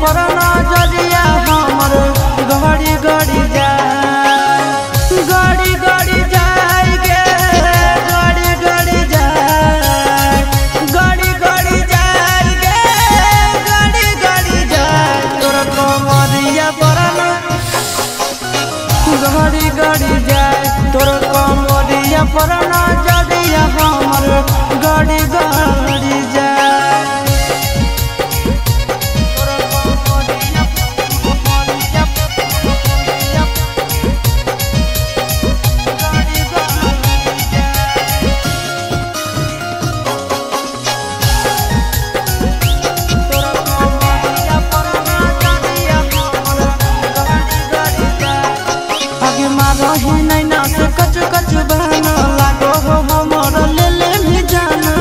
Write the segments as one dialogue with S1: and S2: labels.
S1: पर नजरिया हमर गड़ी गड़ी जाए गड़ी गड़ी जाए गे गड़ी गड़ी जाए गड़ी गड़ी जाए गे गड़ी गड़ी जाए तोर कमरिया पर गड़ी गड़ी जाए तोर कमरिया पर नजरिया हमर गड़ी गड़ी जाए। रही नैना से कच कच बहना लागो हो हमर ले ले भी जाना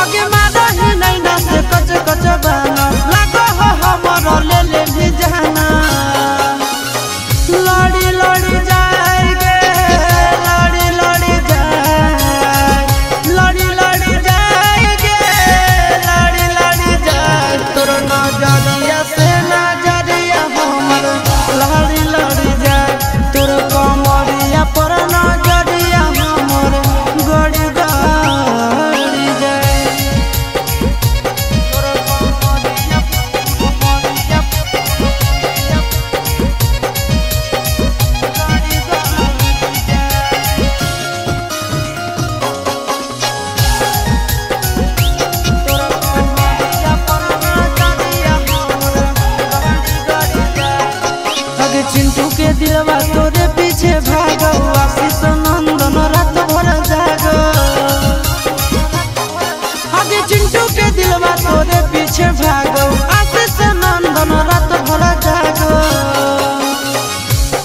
S1: आगे रही नैना से कच कच बहना लागो हो हमर ले ले भी जाना लड़ी लड़ी जाए गे लड़ी लड़ी जाए लड़ी लड़ी जाए गे लड़ी लड़ी जाए तोर नजरिया से नजरिया हमर लड़ी लड़ी जाए तोर कमरिया पर नजरिया हमर गड़ी गड़ी जाए तोर कमरिया गड़ी गड़ी जाए तोर कमरिया पर नजरिया हमर गड़ी गड़ी जाए। चिंटू के दिलवा तोरे पीछे भागो आशीष नंदन रात भर जागो आगे चिंटू के दिलवा तोरे पीछे भागो आशीष नंदन रात भर जागो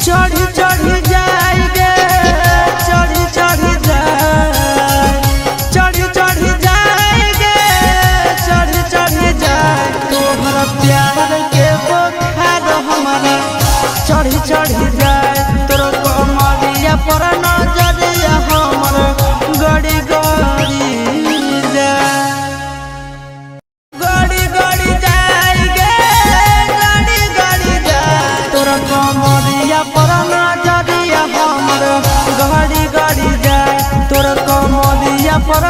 S1: चढ़ी चढ़ी जाए गे चढ़ी चढ़ी जाए चढ़ी चढ़ी जाए गे चढ़ी चढ़ी जाए तोहरा प्यार के बुखार हमारा चढ़ी चढ़ी जाए तोर कमरिया पर नजरिया हमर गड़ी गड़ी जाए गड़ी गड़ी जाए गे गड़ी गड़ी जाए तोर कमरिया पर नजरिया हमर गड़ी गड़ी जाए तोर कमरिया पर